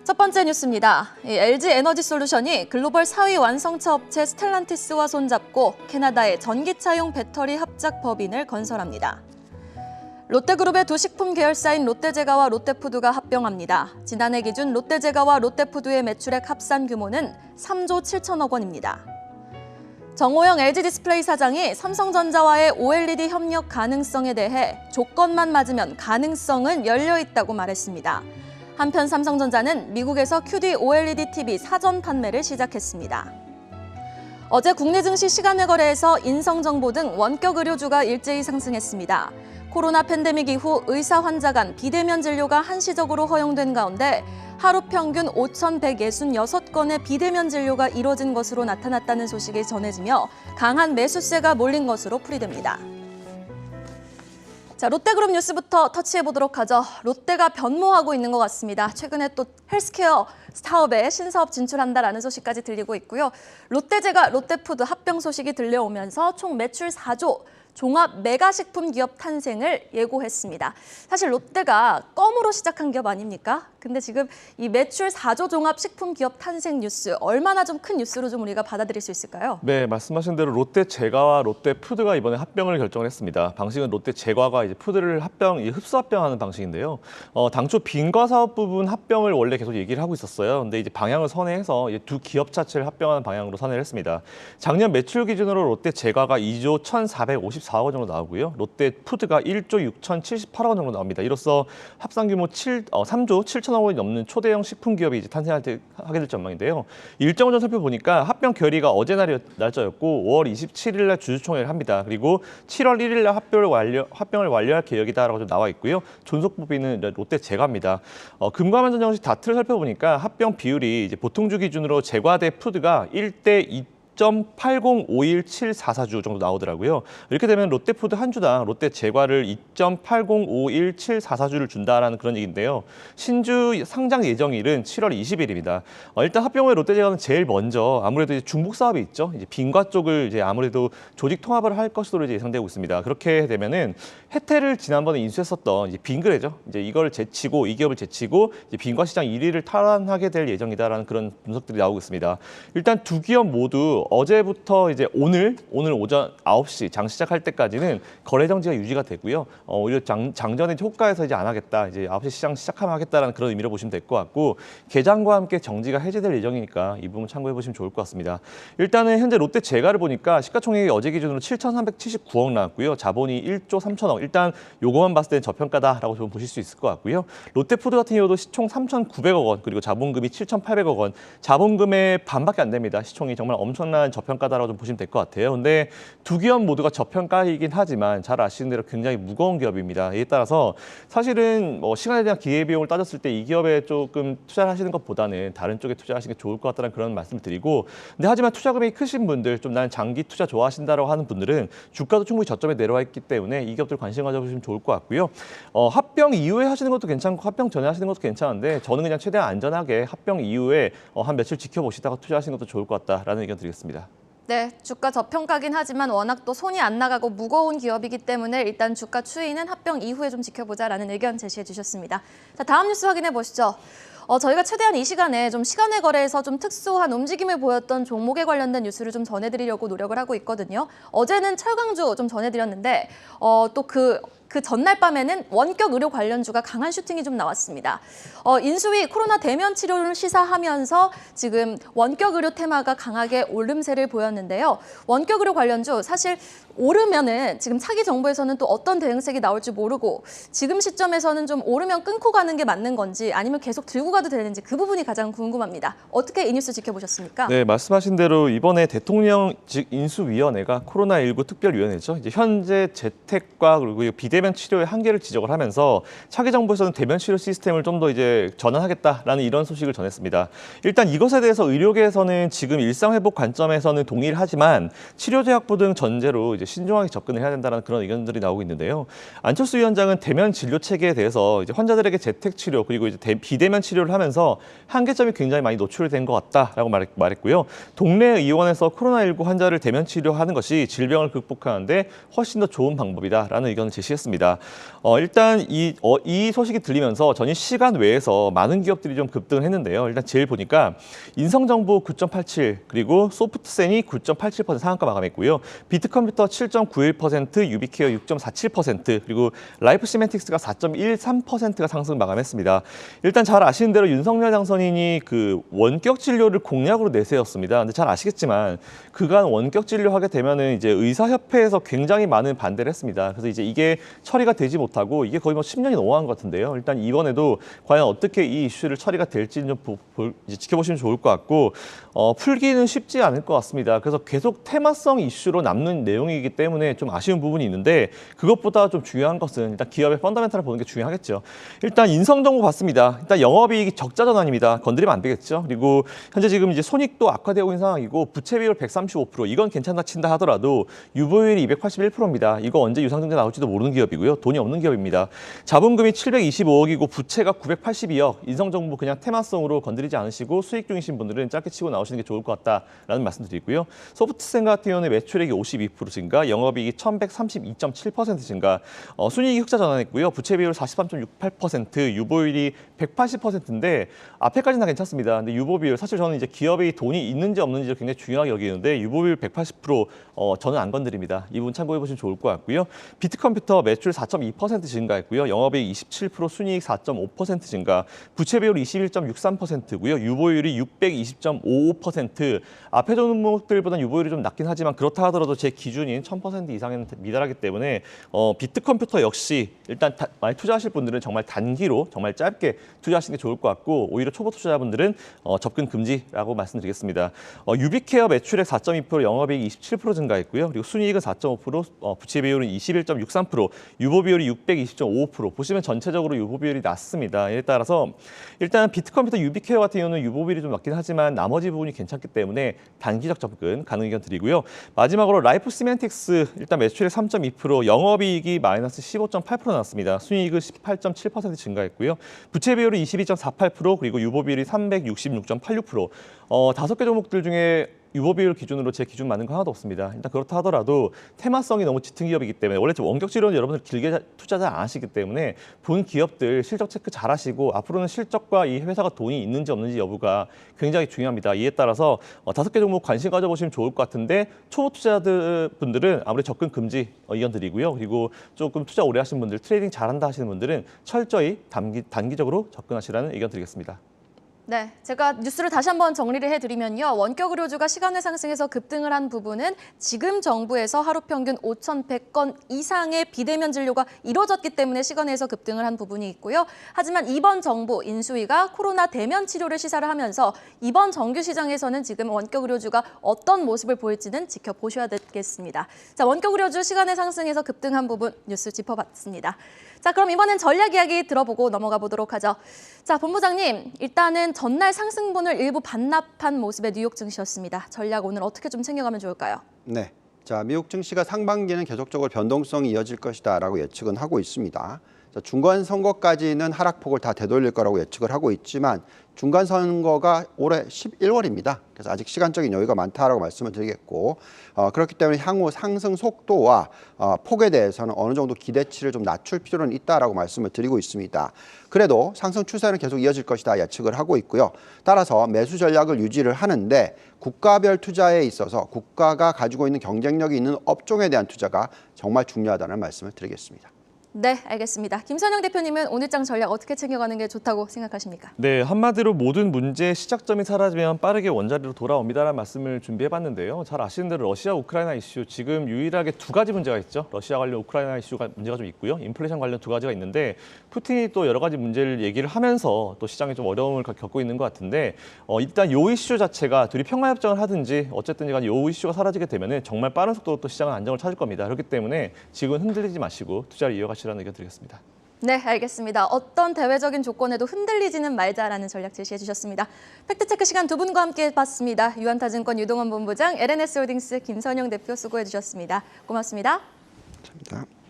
첫 번째 뉴스입니다. LG 에너지솔루션이 글로벌 4위 완성차 업체 스텔란티스와 손잡고 캐나다의 전기차용 배터리 합작 법인을 건설합니다. 롯데그룹의 두 식품 계열사인 롯데제과와 롯데푸드가 합병합니다. 지난해 기준 롯데제과와 롯데푸드의 매출액 합산 규모는 3조 7천억 원입니다. 정호영 LG디스플레이 사장이 삼성전자와의 OLED 협력 가능성에 대해 조건만 맞으면 가능성은 열려 있다고 말했습니다. 한편 삼성전자는 미국에서 QD OLED TV 사전 판매를 시작했습니다. 어제 국내 증시 시간외 거래에서 인성정보 등 원격 의료주가 일제히 상승했습니다. 코로나 팬데믹 이후 의사 환자 간 비대면 진료가 한시적으로 허용된 가운데 하루 평균 5,166건의 비대면 진료가 이뤄진 것으로 나타났다는 소식이 전해지며 강한 매수세가 몰린 것으로 풀이됩니다. 자, 롯데그룹 뉴스부터 터치해보도록 하죠. 롯데가 변모하고 있는 것 같습니다. 최근에 또 헬스케어 사업에 신사업 진출한다라는 소식까지 들리고 있고요. 롯데제과, 롯데푸드 합병 소식이 들려오면서 총 매출 4조, 종합 메가식품 기업 탄생을 예고했습니다. 사실 롯데가 껌으로 시작한 기업 아닙니까? 근데 지금 이 매출 4조 종합 식품 기업 탄생 뉴스 얼마나 좀 큰 뉴스로 좀 우리가 받아들일 수 있을까요? 네, 말씀하신 대로 롯데제과와 롯데푸드가 이번에 합병을 결정을 했습니다. 방식은 롯데제과가 이제 푸드를 흡수 합병하는 방식인데요. 당초 빈과 사업 부분 합병을 원래 계속 얘기를 하고 있었어요. 근데 이제 방향을 선회해서 이제 두 기업 자체를 합병하는 방향으로 선회를 했습니다. 작년 매출 기준으로 롯데제과가 2조 1,454억 원 정도 나오고요. 롯데푸드가 1조 6,078억 원 정도 나옵니다. 이로써 합산 규모 3조 7천억 원이 넘는 초대형 식품 기업이 이제 하게 될 전망인데요. 일정을 좀 살펴보니까 합병 결의가 어제 날짜였고 5월 27일 날 주주총회를 합니다. 그리고 7월 1일 날 합병을 완료할 계획이다라고 좀 나와 있고요. 존속법인은 롯데제과입니다. 금감원 전정식 다트를 살펴보니까 합병 비율이 이제 보통주 기준으로 제과 대 푸드가 1대 2.8051744주 정도 나오더라고요. 이렇게 되면 롯데푸드 한 주당 롯데제과를 2.8051744주를 준다라는 그런 얘기인데요. 신주 상장 예정일은 7월 20일입니다. 일단 합병 후에 롯데제과는 제일 먼저 아무래도 이제 중복 사업이 있죠. 이제 빈과 쪽을 이제 아무래도 조직 통합을 할 것으로 이제 예상되고 있습니다. 그렇게 되면은 혜태를 지난번에 인수했었던 이제 빈그레죠. 이제 이걸 제치고 이 기업을 제치고 이제 빈과 시장 1위를 탈환하게 될 예정이다라는 그런 분석들이 나오고 있습니다. 일단 두 기업 모두 어제부터 이제 오늘 오전 9시 장 시작할 때까지는 거래 정지가 유지가 되고요. 오히려 장전의 효과에서 이제 안 하겠다. 이제 9시 시장 시작하면 하겠다라는 그런 의미로 보시면 될 것 같고 개장과 함께 정지가 해제될 예정이니까 이 부분 참고해 보시면 좋을 것 같습니다. 일단은 현재 롯데제과를 보니까 시가총액이 어제 기준으로 7,379억 나왔고요. 자본이 1조 3천억. 일단 요거만 봤을 때는 저평가다라고 좀 보실 수 있을 것 같고요. 롯데푸드 같은 경우도 시총 3,900억 원 그리고 자본금이 7,800억 원. 자본금의 반밖에 안 됩니다. 시총이 정말 엄청난 저평가다라고 좀 보시면 될 것 같아요. 근데 두 기업 모두가 저평가이긴 하지만 잘 아시는 대로 굉장히 무거운 기업입니다. 이에 따라서 사실은 시간에 대한 기회비용을 따졌을 때 이 기업에 조금 투자를 하시는 것보다는 다른 쪽에 투자하시는 게 좋을 것 같다는 그런 말씀을 드리고 근데 하지만 투자 금액이 크신 분들 좀 나는 장기 투자 좋아하신다고 하는 분들은 주가도 충분히 저점에 내려와 있기 때문에 이 기업들 관심 가져보시면 좋을 것 같고요. 합병 이후에 하시는 것도 괜찮고 합병 전에 하시는 것도 괜찮은데 저는 그냥 최대한 안전하게 합병 이후에 한 며칠 지켜보시다가 투자하시는 것도 좋을 것 같다라는 의견 드리겠습니다. 네, 주가 저평가긴 하지만 워낙 또 손이 안 나가고 무거운 기업이기 때문에 일단 주가 추이는 합병 이후에 좀 지켜보자라는 의견 제시해 주셨습니다. 자, 다음 뉴스 확인해 보시죠. 저희가 최대한 이 시간에 좀 시간외 거래에서 좀 특수한 움직임을 보였던 종목에 관련된 뉴스를 좀 전해드리려고 노력을 하고 있거든요. 어제는 철강주 좀 전해드렸는데 또 그 전날 밤에는 원격 의료 관련주가 강한 슈팅이 좀 나왔습니다. 인수위 코로나 대면 치료를 시사하면서 지금 원격 의료 테마가 강하게 오름세를 보였는데요. 원격 의료 관련주 사실 오르면은 지금 차기 정부에서는 또 어떤 대응책이 나올지 모르고 지금 시점에서는 좀 오르면 끊고 가는 게 맞는 건지 아니면 계속 들고 가도 되는지 그 부분이 가장 궁금합니다. 어떻게 이 뉴스 지켜보셨습니까? 네, 말씀하신 대로 이번에 대통령 즉 인수위원회가 코로나19 특별위원회죠. 이제 현재 재택과 그리고 비대면 치료의 한계를 지적을 하면서 차기 정부에서는 대면 치료 시스템을 좀 더 이제 전환하겠다라는 이런 소식을 전했습니다. 일단 이것에 대해서 의료계에서는 지금 일상 회복 관점에서는 동의를 하지만 치료제약부 등 전제로 이제 신중하게 접근을 해야 된다는 그런 의견들이 나오고 있는데요. 안철수 위원장은 대면 진료 체계에 대해서 이제 환자들에게 재택 치료 그리고 이제 비대면 치료를 하면서 한계점이 굉장히 많이 노출된 것 같다라고 말했고요. 동네 의원에서 코로나19 환자를 대면 치료하는 것이 질병을 극복하는데 훨씬 더 좋은 방법이다라는 의견을 제시했습니다. 있습니다. 일단 이 소식이 들리면서 전일 시간 외에서 많은 기업들이 좀 급등을 했는데요. 일단 제일 보니까 인성정보 9.87 그리고 소프트센이 9.87% 상한가 마감했고요. 비트컴퓨터 7.91%, 유비케어 6.47% 그리고 라이프시멘틱스가 4.13%가 상승 마감했습니다. 일단 잘 아시는 대로 윤석열 당선인이 그 원격 진료를 공약으로 내세웠습니다. 근데 잘 아시겠지만 그간 원격 진료하게 되면은 이제 의사협회에서 굉장히 많은 반대를 했습니다. 그래서 이제 이게 처리가 되지 못하고 이게 거의 뭐 10년이 넘어간 것 같은데요. 일단 이번에도 과연 어떻게 이 이슈를 처리가 될지는 좀 이제 지켜보시면 좋을 것 같고 풀기는 쉽지 않을 것 같습니다. 그래서 계속 테마성 이슈로 남는 내용이기 때문에 좀 아쉬운 부분이 있는데 그것보다 좀 중요한 것은 일단 기업의 펀더멘탈을 보는 게 중요하겠죠. 일단 인성정보 봤습니다. 일단 영업이익이 적자 전환입니다. 건드리면 안 되겠죠. 그리고 현재 지금 이제 손익도 악화되고 있는 상황이고 부채 비율 135% 이건 괜찮다 친다 하더라도 유보율이 281%입니다. 이거 언제 유상증자 나올지도 모르는 기업이고요. 돈이 없는 기업입니다. 자본금이 725억이고 부채가 982억. 인성정보 그냥 테마성으로 건드리지 않으시고 수익 중이신 분들은 짧게 치고 나오시는 게 좋을 것 같다라는 말씀드리고요. 소프트센 같은 경우는 매출액이 52% 증가, 영업이익이 1,132.7% 증가, 순이익이 흑자 전환했고요. 부채 비율 43.68%, 유보율이 180%인데 앞에까지는 다 괜찮습니다. 근데 유보 비율 사실 저는 이제 기업이 돈이 있는지 없는지를 굉장히 중요하게 여기는데 유보 비율 180% 저는 안 건드립니다. 이 부분 참고해 보시면 좋을 것 같고요. 비트컴퓨터 매출 4.2% 증가했고요. 영업이익 27%, 순이익 4.5% 증가, 부채 비율 21.63%고요. 유보율이 620.55%. 앞에 종목들보다 유보율이 좀 낮긴 하지만 그렇다 하더라도 제 기준인 1000% 이상에는 미달하기 때문에 비트컴퓨터 역시 일단 많이 투자하실 분들은 정말 단기로 정말 짧게 투자하시는 게 좋을 것 같고 오히려 초보 투자자분들은 접근 금지라고 말씀드리겠습니다. 유비케어 매출액 4.2%, 영업이익 27% 증가했고요. 그리고 순이익은 4.5%, 부채 비율은 21.63%, 유보 비율이 620.55%. 보시면 전체적으로 유보 비율이 낮습니다. 이에 따라서 일단 비트컴퓨터 유비케어 같은 경우는 유보 비율이 좀 낮긴 하지만 나머지 부분이 괜찮기 때문에 단기적 접근 가능 의견 드리고요. 마지막으로 라이프시멘틱스 일단 매출액 3.2%, 영업이익이 마이너스 15.8% 나왔습니다. 순이익은 18.7% 증가했고요. 부채 비율은 22.48%, 그리고 유보 비율이 366.86%. 5개 종목들 중에 유보 비율 기준으로 제 기준 맞는 거 하나도 없습니다. 일단 그렇다 하더라도 테마성이 너무 짙은 기업이기 때문에 원래 원격 진료는 여러분들 길게 투자 잘 안 하시기 때문에 본 기업들 실적 체크 잘 하시고 앞으로는 실적과 이 회사가 돈이 있는지 없는지 여부가 굉장히 중요합니다. 이에 따라서 5개 종목 관심 가져보시면 좋을 것 같은데 초보 투자자들 분들은 아무리 접근 금지 의견 드리고요. 그리고 조금 투자 오래 하신 분들, 트레이딩 잘한다 하시는 분들은 철저히 단기적으로 접근하시라는 의견 드리겠습니다. 네, 제가 뉴스를 다시 한번 정리를 해드리면요. 원격 의료주가 시간외 상승해서 급등을 한 부분은 지금 정부에서 하루 평균 5,100건 이상의 비대면 진료가 이루어졌기 때문에 시간외에서 급등을 한 부분이 있고요. 하지만 이번 정부 인수위가 코로나 대면 치료를 시사를 하면서 이번 정규 시장에서는 지금 원격 의료주가 어떤 모습을 보일지는 지켜보셔야 되겠습니다. 자, 원격 의료주 시간외 상승해서 급등한 부분 뉴스 짚어봤습니다. 자, 그럼 이번엔 전략 이야기 들어보고 넘어가 보도록 하죠. 자, 본부장님, 일단은 전날 상승분을 일부 반납한 모습의 뉴욕 증시였습니다. 전략 오늘 어떻게 좀 챙겨가면 좋을까요? 네, 자 미국 증시가 상반기는 계속적으로 변동성이 이어질 것이다라고 예측은 하고 있습니다. 자, 중간 선거까지는 하락폭을 다 되돌릴 거라고 예측을 하고 있지만 중간 선거가 올해 11월입니다. 그래서 아직 시간적인 여유가 많다라고 말씀을 드리겠고 그렇기 때문에 향후 상승 속도와 폭에 대해서는 어느 정도 기대치를 좀 낮출 필요는 있다라고 말씀을 드리고 있습니다. 그래도 상승 추세는 계속 이어질 것이다 예측을 하고 있고요. 따라서 매수 전략을 유지를 하는데 국가별 투자에 있어서 국가가 가지고 있는 경쟁력이 있는 업종에 대한 투자가 정말 중요하다는 말씀을 드리겠습니다. 네, 알겠습니다. 김선영 대표님은 오늘장 전략 어떻게 챙겨가는 게 좋다고 생각하십니까? 네, 한마디로 모든 문제의 시작점이 사라지면 빠르게 원자리로 돌아옵니다라는 말씀을 준비해봤는데요. 잘 아시는 대로 러시아 우크라이나 이슈 지금 유일하게 두 가지 문제가 있죠. 러시아 관련 우크라이나 이슈가 문제가 좀 있고요. 인플레이션 관련 두 가지가 있는데 푸틴이 또 여러 가지 문제를 얘기를 하면서 또 시장에 좀 어려움을 겪고 있는 것 같은데 일단 요 이슈 자체가 둘이 평화협정을 하든지 어쨌든 간에 요 이슈가 사라지게 되면 정말 빠른 속도로 또 시장은 안정을 찾을 겁니다. 그렇기 때문에 지금은 흔들리지 마시고 투자를 이어가시라는 의견 드리겠습니다. 네, 알겠습니다. 어떤 대외적인 조건에도 흔들리지는 말자라는 전략 제시해 주셨습니다. 팩트체크 시간 두 분과 함께 해봤습니다. 유한타증권 유동원 본부장, LNS홀딩스 김선영 대표 수고해 주셨습니다. 고맙습니다. 감사합니다.